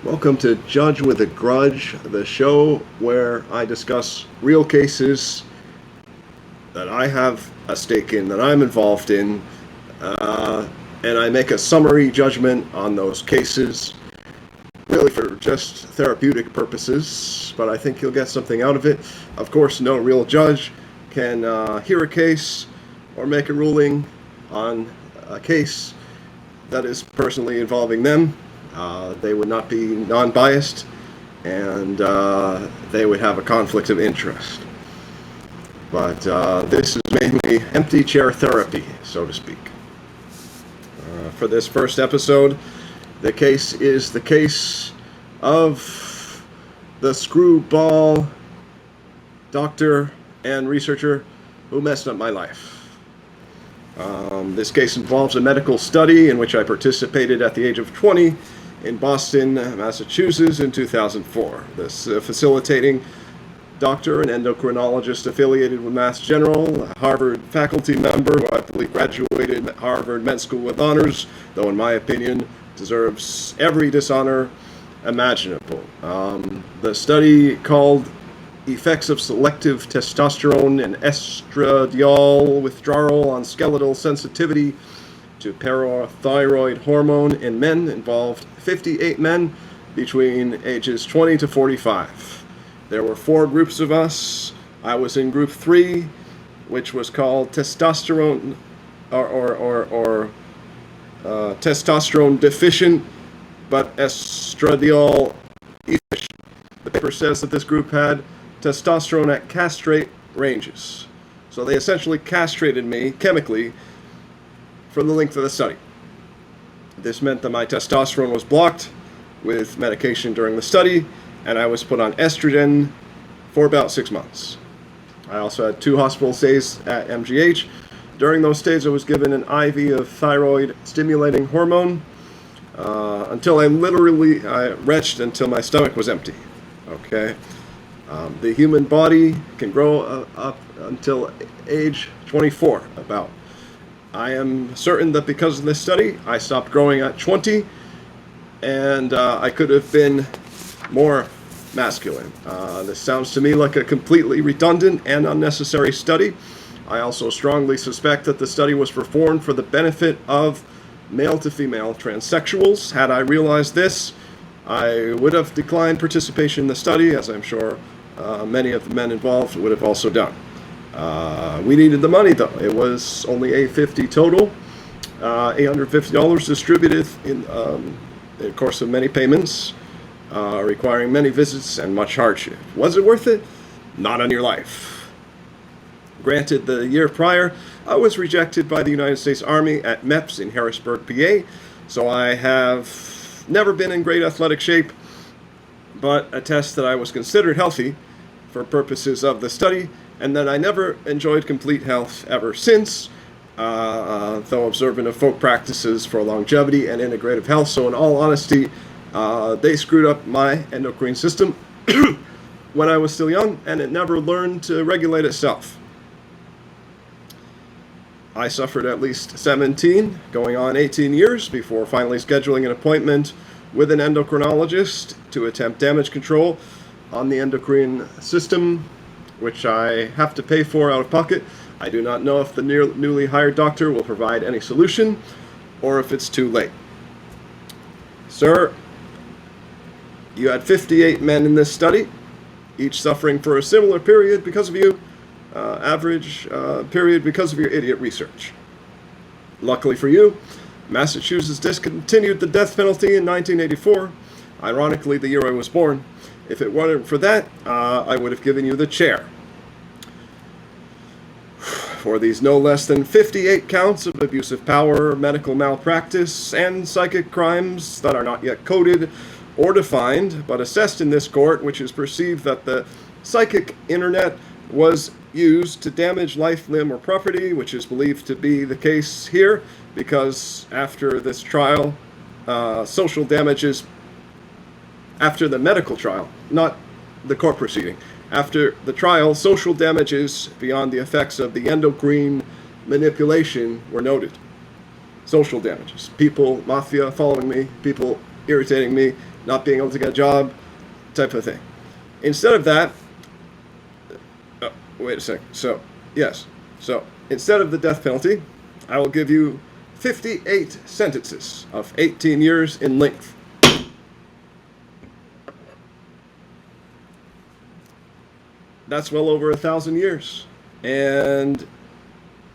Welcome to Judge with a Grudge, the show where I discuss real cases that I have a stake in, that I'm involved in, and I make a summary judgment on those cases, really for just therapeutic purposes, but I think you'll get something out of it. Of course, no real judge can hear a case or make a ruling on a case that is personally involving them. They would not be non-biased, and they would have a conflict of interest. But this is mainly empty chair therapy, so to speak. For this first episode, the case is the case of the screwball doctor and researcher who messed up my life. This case involves a medical study in which I participated at the age of 20 in Boston, Massachusetts in 2004. This facilitating doctor and endocrinologist affiliated with Mass General, a Harvard faculty member who I believe graduated at Harvard Med School with honors, though in my opinion deserves every dishonor imaginable. The study called Effects of Selective Testosterone and Estradiol Withdrawal on Skeletal Sensitivity to Parathyroid Hormone in Men involved 58 men between ages 20 to 45. There were 4 groups of us. I was in group 3, which was called testosterone testosterone deficient but estradiol efficient. The paper says that this group had testosterone at castrate ranges. So they essentially castrated me chemically for the length of the study. This meant that my testosterone was blocked with medication during the study, and I was put on estrogen for about 6 months. I also had 2 hospital stays at MGH. During those stays, I was given an IV of thyroid stimulating hormone until I retched until my stomach was empty. Okay. The human body can grow up until age 24, about. I am certain that because of this study, I stopped growing at 20, and I could have been more masculine. This sounds to me like a completely redundant and unnecessary study. I also strongly suspect that the study was performed for the benefit of male-to-female transsexuals. Had I realized this, I would have declined participation in the study, as I'm sure many of the men involved would have also done. We needed the money, though. It was only $850 total, $850 distributed in the course of many payments, requiring many visits and much hardship. Was it worth it? Not on your life. Granted, the year prior, I was rejected by the United States Army at MEPS in Harrisburg, PA, so I have never been in great athletic shape, but attest that I was considered healthy for purposes of the study, and that I never enjoyed complete health ever since, though observant of folk practices for longevity and integrative health. So in all honesty, they screwed up my endocrine system when I was still young, and it never learned to regulate itself. I suffered at least 17, going on 18 years, before finally scheduling an appointment with an endocrinologist to attempt damage control on the endocrine system, which I have to pay for out of pocket. I do not know if the newly hired doctor will provide any solution, or if it's too late. Sir, you had 58 men in this study, each suffering for a similar period because of you, average period because of your idiot research. Luckily for you, Massachusetts discontinued the death penalty in 1984, ironically the year I was born. If it weren't for that, I would have given you the chair. For these no less than 58 counts of abusive power, medical malpractice, and psychic crimes that are not yet coded or defined, but assessed in this court, which is perceived that the psychic internet was used to damage life, limb, or property, which is believed to be the case here, because after this trial, social damages, after the medical trial, not the court proceeding, after the trial, social damages beyond the effects of the endocrine manipulation were noted. Social damages. People, mafia following me, people irritating me, not being able to get a job, type of thing. Instead of that, wait a second. So, yes. So, instead of the death penalty, I will give you 58 sentences of 18 years in length. That's well over 1,000 years. And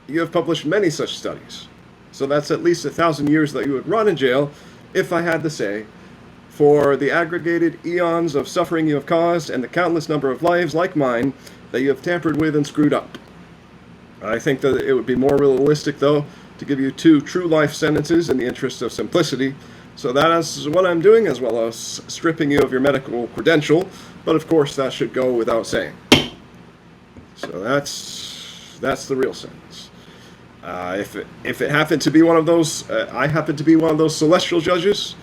you have published many such studies. So that's at least 1,000 years that you would run in jail, if I had to say, for the aggregated eons of suffering you have caused and the countless number of lives like mine that you have tampered with and screwed up. I think that it would be more realistic, though, to give you 2 true life sentences in the interest of simplicity. So that is what I'm doing, as well as stripping you of your medical credential. But of course, that should go without saying. So that's the real sentence. If it happened to be one of those, I happen to be one of those celestial judges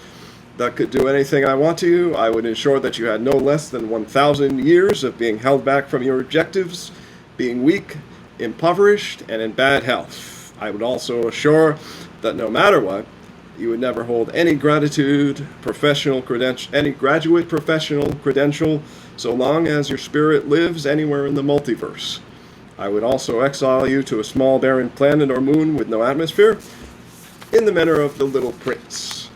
that could do anything I want to you, I would ensure that you had no less than 1,000 years of being held back from your objectives, being weak, impoverished, and in bad health. I would also assure that no matter what, you would never hold any graduate professional credential, so long as your spirit lives anywhere in the multiverse. I would also exile you to a small barren planet or moon with no atmosphere, in the manner of the Little Prince.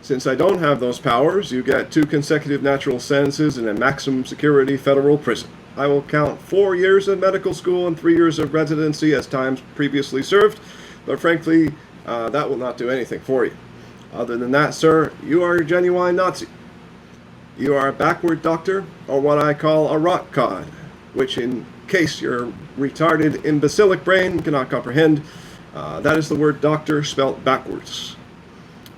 Since I don't have those powers, you get 2 consecutive natural sentences in a maximum security federal prison. I will count 4 years of medical school and 3 years of residency as times previously served, but frankly, that will not do anything for you. Other than that, sir, you are a genuine Nazi. You are a backward doctor, or what I call a rock cod, which, in case your retarded imbecilic brain cannot comprehend, that is the word doctor spelt backwards.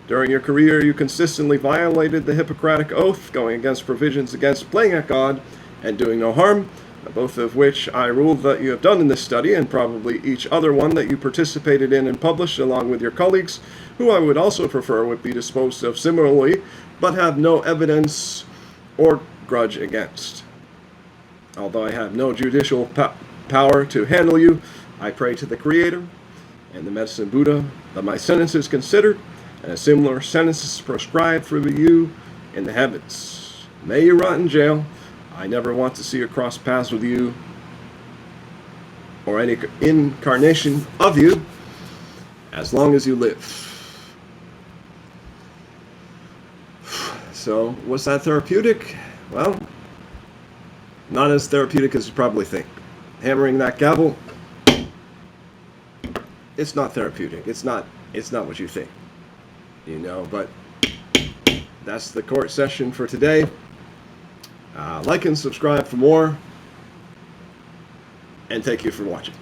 During your career, you consistently violated the Hippocratic Oath, going against provisions against playing at God and doing no harm, both of which I ruled that you have done in this study, and probably each other one that you participated in and published along with your colleagues, who I would also prefer would be disposed of similarly, but have no evidence or grudge against. Although I have no judicial power to handle you, I pray to the Creator and the Medicine Buddha that my sentence is considered, and a similar sentence is prescribed for you in the heavens. May you rot in jail. I never want to see or cross paths with you or any incarnation of you as long as you live. So, was that therapeutic? Well, not as therapeutic as you probably think. Hammering that gavel, it's not therapeutic. It's not what you think. You know, but that's the court session for today. Like and subscribe for more, and thank you for watching.